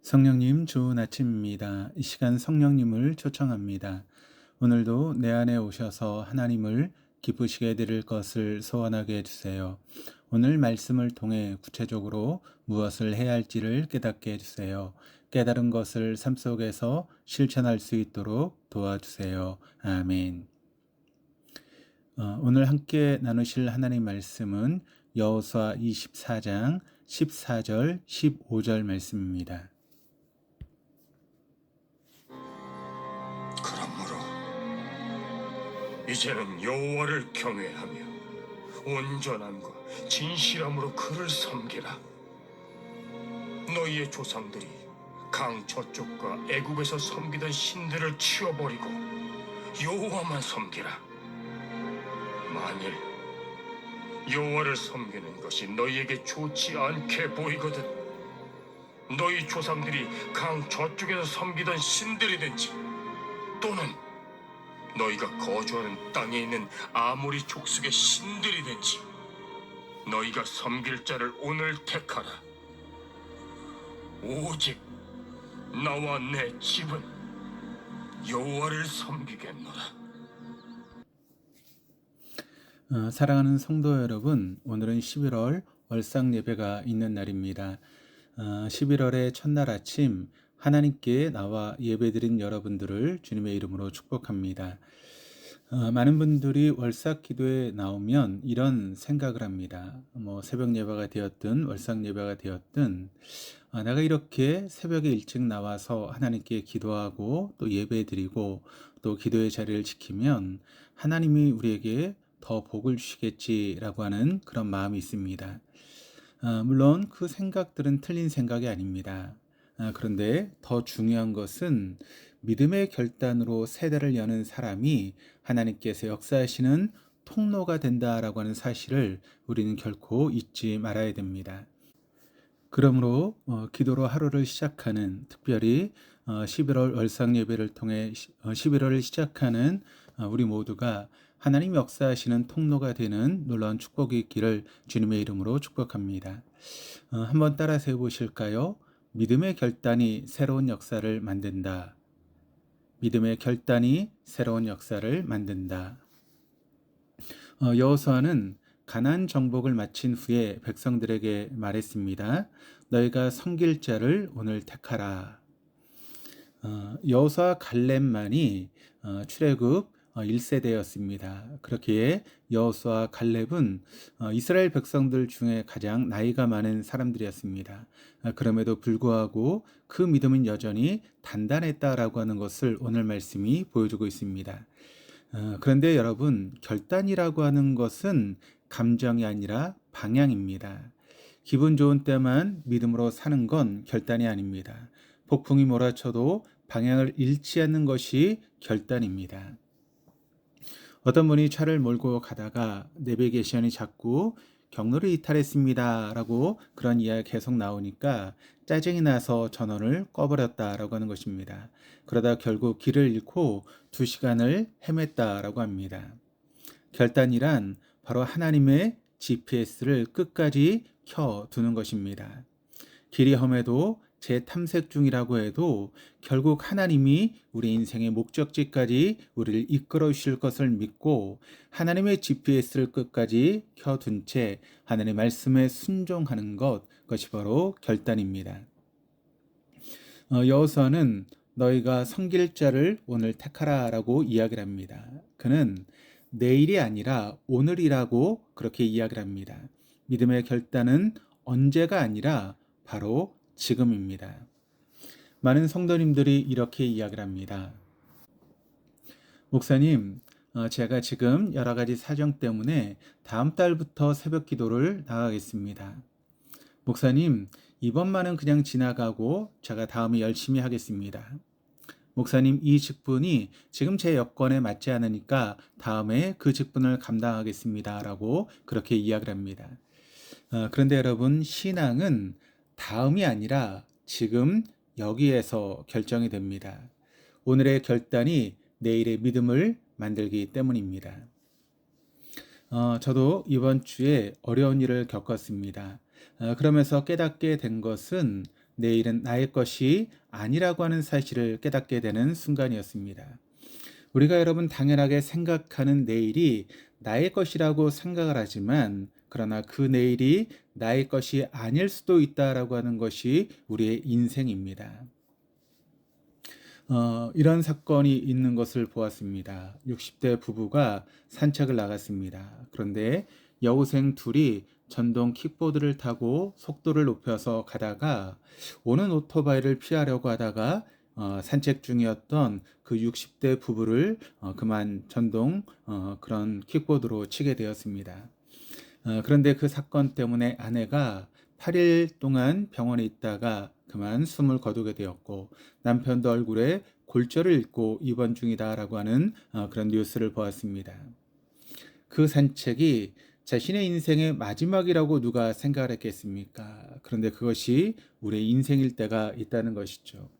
성령님 좋은 아침입니다. 이 시간 성령님을 초청합니다. 오늘도 내 안에 오셔서 하나님을 기쁘시게 해드릴 것을 소원하게 해주세요. 오늘 말씀을 통해 구체적으로 무엇을 해야 할지를 깨닫게 해주세요. 깨달은 것을 삶 속에서 실천할 수 있도록 도와주세요. 아멘. 오늘 함께 나누실 하나님 말씀은 여호수아 24장 14절 15절 말씀입니다. 그러므로 이제는 여호와를 경외하며 온전함과 진실함으로 그를 섬기라. 너희의 조상들이 강 저쪽과 애국에서 섬기던 신들을 치워버리고 여호와만 섬기라. 만일 여호와를 섬기는 것이 너희에게 좋지 않게 보이거든 너희 조상들이 강 저쪽에서 섬기던 신들이든지 또는 너희가 거주하는 땅에 있는 아모리 족속의 신들이든지 너희가 섬길 자를 오늘 택하라. 오직 나와 내 집은 여호와를 섬기겠노라. 사랑하는 성도 여러분, 오늘은 11월 월상 예배가 있는 날입니다. 11월의 첫날 아침 하나님께 나와 예배드린 여러분들을 주님의 이름으로 축복합니다. 많은 분들이 월삭 기도에 나오면 이런 생각을 합니다. 새벽 예배가 되었든 월삭 예배가 되었든 내가 이렇게 새벽에 일찍 나와서 하나님께 기도하고 또 예배드리고 또 기도의 자리를 지키면 하나님이 우리에게 더 복을 주시겠지라고 하는 그런 마음이 있습니다. 물론 그 생각들은 틀린 생각이 아닙니다. 그런데 더 중요한 것은 믿음의 결단으로 세대를 여는 사람이 하나님께서 역사하시는 통로가 된다라고 하는 사실을 우리는 결코 잊지 말아야 됩니다. 그러므로 기도로 하루를 시작하는, 특별히 11월 월상 예배를 통해 11월을 시작하는 우리 모두가 하나님 역사하시는 통로가 되는 놀라운 축복이 있기를 주님의 이름으로 축복합니다. 한번 따라서 해보실까요? 믿음의 결단이 새로운 역사를 만든다. 믿음의 결단이 새로운 역사를 만든다. 여호수아는 가나안 정복을 마친 후에 백성들에게 말했습니다. 너희가 섬길 자를 오늘 택하라. 여호수아 갈렙만이 출애굽 1세대였습니다. 그렇기에 여호수아 갈렙은 이스라엘 백성들 중에 가장 나이가 많은 사람들이었습니다. 그럼에도 불구하고 그 믿음은 여전히 단단했다라고 하는 것을 오늘 말씀이 보여주고 있습니다. 그런데 여러분, 결단이라고 하는 것은 감정이 아니라 방향입니다. 기분 좋은 때만 믿음으로 사는 건 결단이 아닙니다. 폭풍이 몰아쳐도 방향을 잃지 않는 것이 결단입니다. 어떤 분이 차를 몰고 가다가 내비게이션이 자꾸 경로를 이탈했습니다 라고 그런 이야기가 계속 나오니까 짜증이 나서 전원을 꺼버렸다라고 하는 것입니다. 그러다 결국 길을 잃고 2시간을 헤맸다라고 합니다. 결단이란 바로 하나님의 GPS를 끝까지 켜두는 것입니다. 길이 험해도 재탐색 중이라고 해도 결국 하나님이 우리 인생의 목적지까지 우리를 이끌어 주실 것을 믿고 하나님의 GPS를 끝까지 켜둔 채 하나님의 말씀에 순종하는 그것이 바로 결단입니다. 여호수아는 너희가 섬길 자를 오늘 택하라 라고 이야기를 합니다. 그는 내일이 아니라 오늘이라고 그렇게 이야기를 합니다. 믿음의 결단은 언제가 아니라 바로 지금입니다. 많은 성도님들이 이렇게 이야기를 합니다. 목사님, 제가 지금 여러 가지 사정 때문에 다음 달부터 새벽 기도를 나가겠습니다. 목사님, 이번만은 그냥 지나가고 제가 다음에 열심히 하겠습니다. 목사님, 이 직분이 지금 제 여건에 맞지 않으니까 다음에 그 직분을 감당하겠습니다. 라고 그렇게 이야기를 합니다. 그런데 여러분, 신앙은 다음이 아니라 지금 여기에서 결정이 됩니다. 오늘의 결단이 내일의 믿음을 만들기 때문입니다. 저도 이번 주에 어려운 일을 겪었습니다. 그러면서 깨닫게 된 것은 내일은 나의 것이 아니라고 하는 사실을 깨닫게 되는 순간이었습니다. 우리가 여러분 당연하게 생각하는 내일이 나의 것이라고 생각을 하지만 그러나 그 내일이 나의 것이 아닐 수도 있다라고 하는 것이 우리의 인생입니다. 이런 사건이 있는 것을 보았습니다. 60대 부부가 산책을 나갔습니다. 그런데 여우생 둘이 전동 킥보드를 타고 속도를 높여서 가다가 오는 오토바이를 피하려고 하다가 산책 중이었던 그 60대 부부를 그만 전동 그런 킥보드로 치게 되었습니다. 그런데 그 사건 때문에 아내가 8일 동안 병원에 있다가 그만 숨을 거두게 되었고 남편도 얼굴에 골절을 입고 입원 중이다라고 하는 그런 뉴스를 보았습니다. 그 산책이 자신의 인생의 마지막이라고 누가 생각을 했겠습니까? 그런데 그것이 우리의 인생일 때가 있다는 것이죠.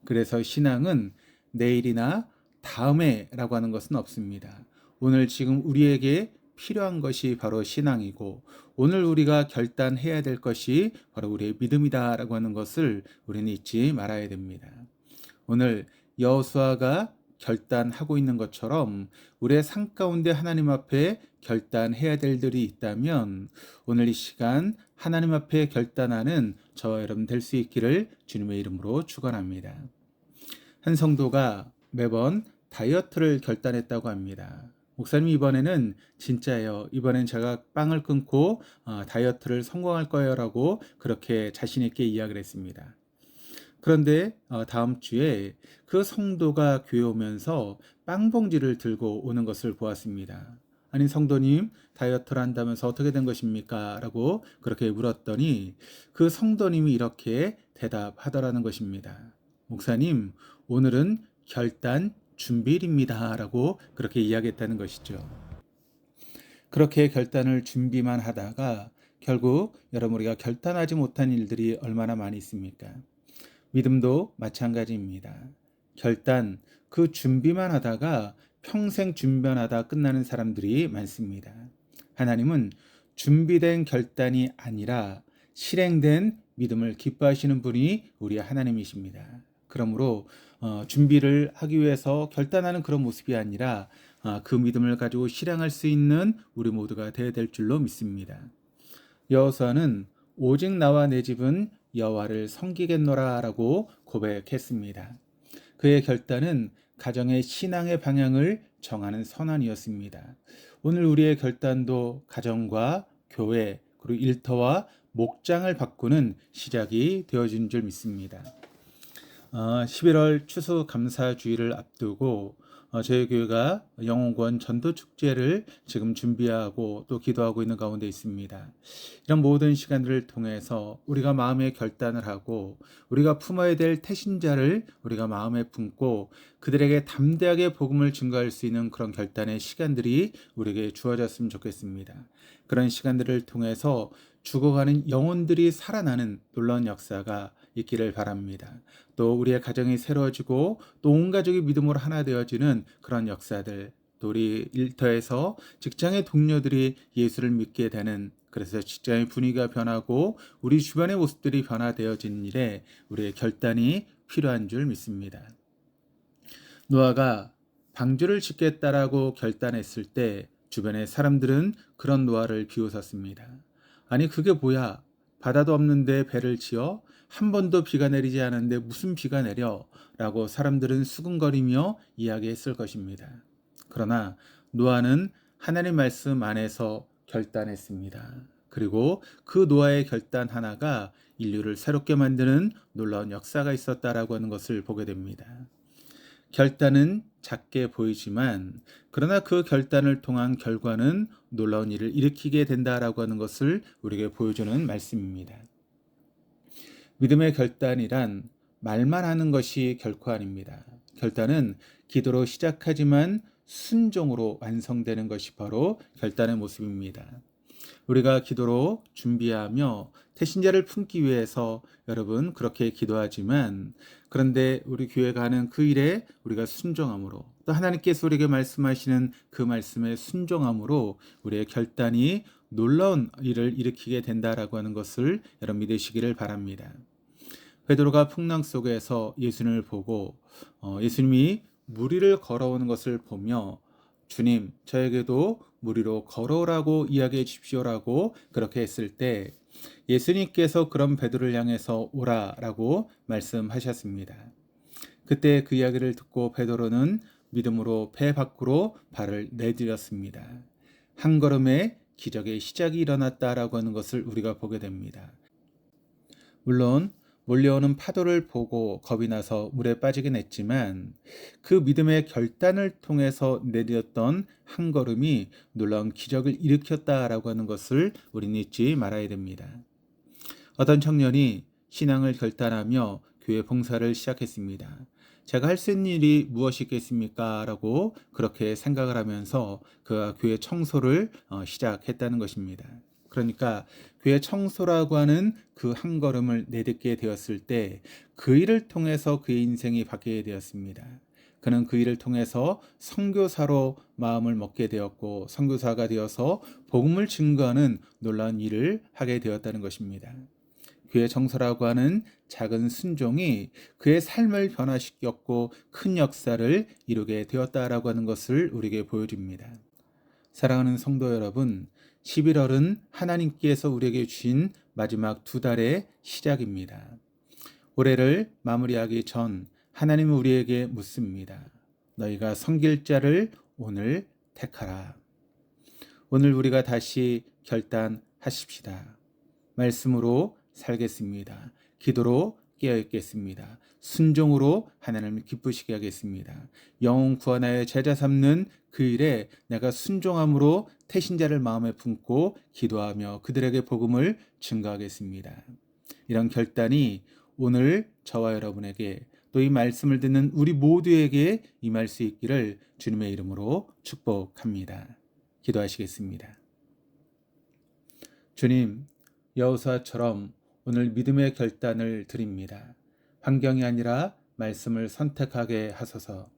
그래서 신앙은 내일이나 다음에라고 하는 것은 없습니다. 오늘 지금 우리에게 필요한 것이 바로 신앙이고 오늘 우리가 결단해야 될 것이 바로 우리의 믿음이다라고 하는 것을 우리는 잊지 말아야 됩니다. 오늘 여호수아가 결단하고 있는 것처럼 우리의 삶 가운데 하나님 앞에 결단해야 될 일이 있다면 오늘 이 시간 하나님 앞에 결단하는 저와 여러분 될 수 있기를 주님의 이름으로 축원합니다. 한 성도가 매번 다이어트를 결단했다고 합니다. 목사님 이번에는 진짜예요. 이번엔 제가 빵을 끊고 다이어트를 성공할 거예요 라고 그렇게 자신 있게 이야기를 했습니다. 그런데 다음 주에 그 성도가 교회 오면서 빵 봉지를 들고 오는 것을 보았습니다. 아니 성도님 다이어트를 한다면서 어떻게 된 것입니까? 라고 그렇게 물었더니 그 성도님이 이렇게 대답하더라는 것입니다. 목사님 오늘은 결단 준비일입니다 라고 그렇게 이야기했다는 것이죠. 그렇게 결단을 준비만 하다가 결국 여러분 우리가 결단하지 못한 일들이 얼마나 많이 있습니까? 믿음도 마찬가지입니다. 결단, 그 준비만 하다가 평생 준비하다 끝나는 사람들이 많습니다. 하나님은 준비된 결단이 아니라 실행된 믿음을 기뻐하시는 분이 우리 하나님이십니다. 그러므로 준비를 하기 위해서 결단하는 그런 모습이 아니라 그 믿음을 가지고 실행할 수 있는 우리 모두가 되어야 될 줄로 믿습니다. 여호수아는 오직 나와 내 집은 여호와를 섬기겠노라라고 고백했습니다. 그의 결단은 가정의 신앙의 방향을 정하는 선언이었습니다. 오늘 우리의 결단도 가정과 교회 그리고 일터와 목장을 바꾸는 시작이 되어진 줄 믿습니다. 11월 추수감사주의를 앞두고 저희 교회가 영혼권 전도축제를 지금 준비하고 또 기도하고 있는 가운데 있습니다. 이런 모든 시간들을 통해서 우리가 마음의 결단을 하고 우리가 품어야 될 태신자를 우리가 마음에 품고 그들에게 담대하게 복음을 증거할 수 있는 그런 결단의 시간들이 우리에게 주어졌으면 좋겠습니다. 그런 시간들을 통해서 죽어가는 영혼들이 살아나는 놀라운 역사가 있기를 바랍니다. 또 우리의 가정이 새로워지고 또 온 가족이 믿음으로 하나 되어지는 그런 역사들, 또 우리 일터에서 직장의 동료들이 예수를 믿게 되는, 그래서 직장의 분위기가 변하고 우리 주변의 모습들이 변화되어지는 일에 우리의 결단이 필요한 줄 믿습니다. 노아가 방주를 짓겠다라고 결단했을 때 주변의 사람들은 그런 노아를 비웃었습니다. 아니 그게 뭐야? 바다도 없는데 배를 지어? 한 번도 비가 내리지 않았는데 무슨 비가 내려? 라고 사람들은 수군거리며 이야기했을 것입니다. 그러나 노아는 하나님의 말씀 안에서 결단했습니다. 그리고 그 노아의 결단 하나가 인류를 새롭게 만드는 놀라운 역사가 있었다라고 하는 것을 보게 됩니다. 결단은 작게 보이지만 그러나 그 결단을 통한 결과는 놀라운 일을 일으키게 된다라고 하는 것을 우리에게 보여주는 말씀입니다. 믿음의 결단이란 말만 하는 것이 결코 아닙니다. 결단은 기도로 시작하지만 순종으로 완성되는 것이 바로 결단의 모습입니다. 우리가 기도로 준비하며 태신자를 품기 위해서 여러분 그렇게 기도하지만 그런데 우리 교회가 하는 그 일에 우리가 순종함으로 또 하나님께서 우리에게 말씀하시는 그 말씀에 순종함으로 우리의 결단이 놀라운 일을 일으키게 된다라고 하는 것을 여러분 믿으시기를 바랍니다. 베드로가 풍랑 속에서 예수님을 보고 예수님이 물 위를 걸어오는 것을 보며 주님, 저에게도 물 위로 걸어오라고 이야기해 주십시오라고 그렇게 했을 때 예수님께서 그런 베드로를 향해서 오라라고 말씀하셨습니다. 그때 그 이야기를 듣고 베드로는 믿음으로 배 밖으로 발을 내디뎠습니다. 한 걸음에 기적의 시작이 일어났다라고 하는 것을 우리가 보게 됩니다. 물론 몰려오는 파도를 보고 겁이 나서 물에 빠지긴 했지만 그 믿음의 결단을 통해서 내디뎠던 한 걸음이 놀라운 기적을 일으켰다라고 하는 것을 우리는 잊지 말아야 됩니다. 어떤 청년이 신앙을 결단하며 교회 봉사를 시작했습니다. 제가 할 수 있는 일이 무엇이 있겠습니까? 라고 그렇게 생각을 하면서 그가 교회 청소를 시작했다는 것입니다. 그러니까 교회 청소라고 하는 그 한 걸음을 내딛게 되었을 때 그 일을 통해서 그의 인생이 바뀌게 되었습니다. 그는 그 일을 통해서 선교사로 마음을 먹게 되었고 선교사가 되어서 복음을 증거하는 놀라운 일을 하게 되었다는 것입니다. 그의 정서라고 하는 작은 순종이 그의 삶을 변화시켰고 큰 역사를 이루게 되었다라고 하는 것을 우리에게 보여줍니다. 사랑하는 성도 여러분, 11월은 하나님께서 우리에게 주신 마지막 두 달의 시작입니다. 올해를 마무리하기 전 하나님은 우리에게 묻습니다. 너희가 섬길 자를 오늘 택하라. 오늘 우리가 다시 결단하십시다. 말씀으로 살겠습니다. 기도로 깨어있겠습니다. 순종으로 하나님을 기쁘시게 하겠습니다. 영혼 구원하여 제자 삼는 그 일에 내가 순종함으로 태신자를 마음에 품고 기도하며 그들에게 복음을 증거하겠습니다. 이런 결단이 오늘 저와 여러분에게 또 이 말씀을 듣는 우리 모두에게 임할 수 있기를 주님의 이름으로 축복합니다. 기도하시겠습니다. 주님, 여호수아처럼 오늘 믿음의 결단을 드립니다. 환경이 아니라 말씀을 선택하게 하소서.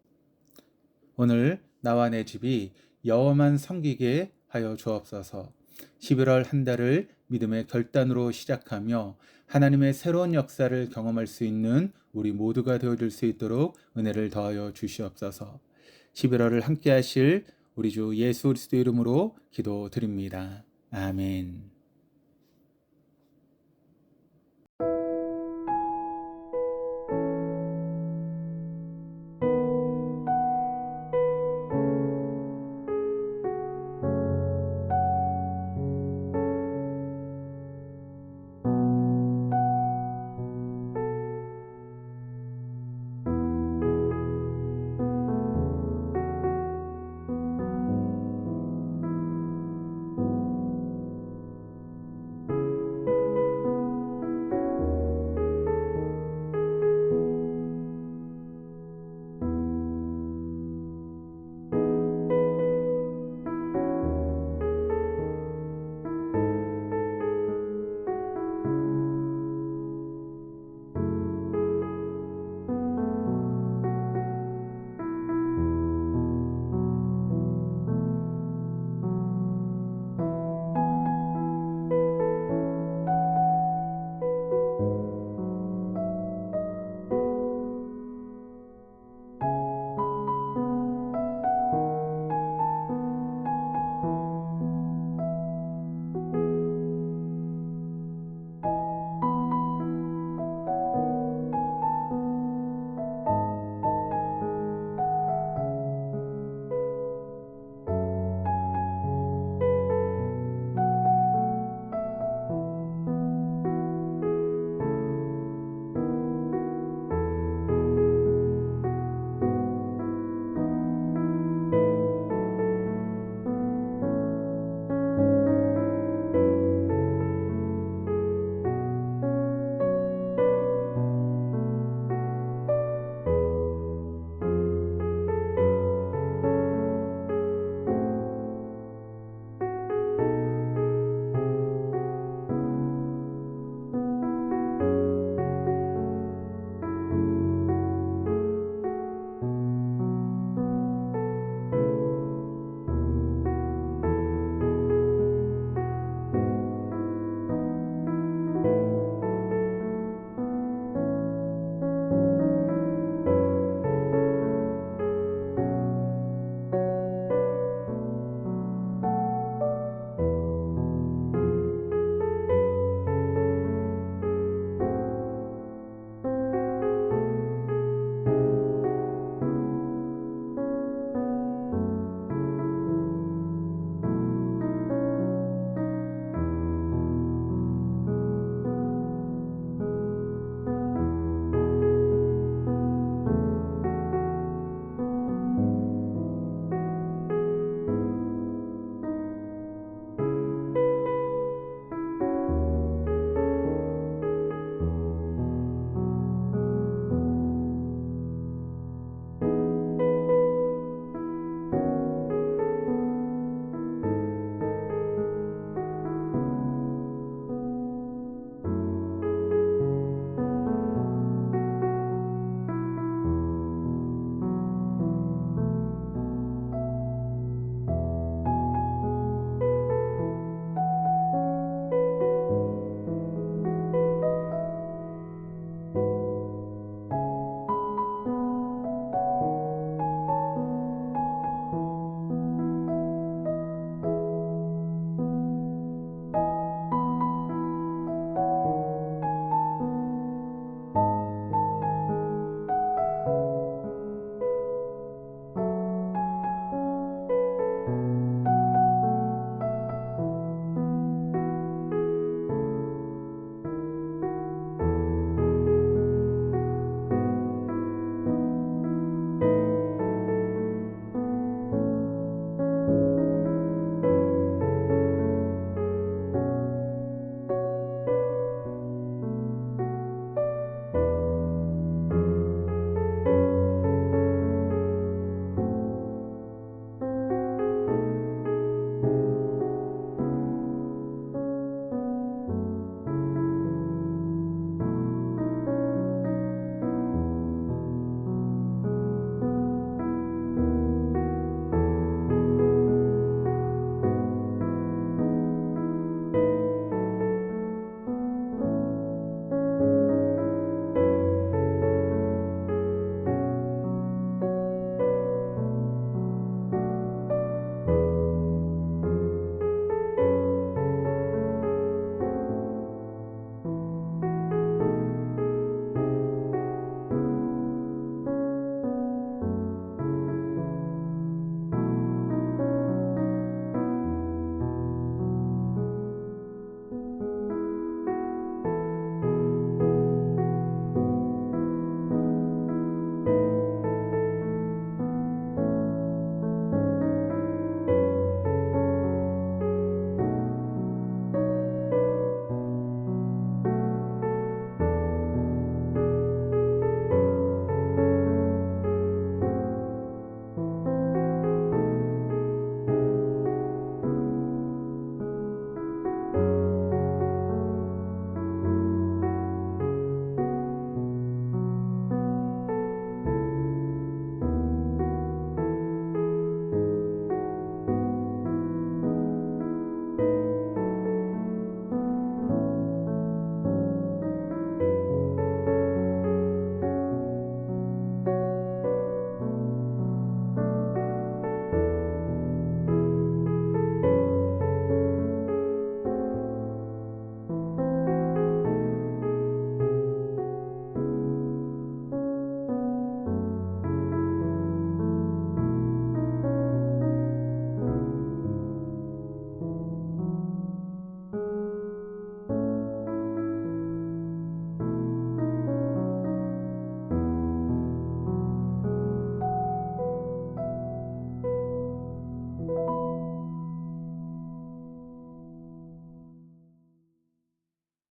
오늘 나와 내 집이 여호와만 섬기게 하여 주옵소서. 11월 한 달을 믿음의 결단으로 시작하며 하나님의 새로운 역사를 경험할 수 있는 우리 모두가 되어줄 수 있도록 은혜를 더하여 주시옵소서. 11월을 함께 하실 우리 주 예수 그리스도 이름으로 기도드립니다. 아멘.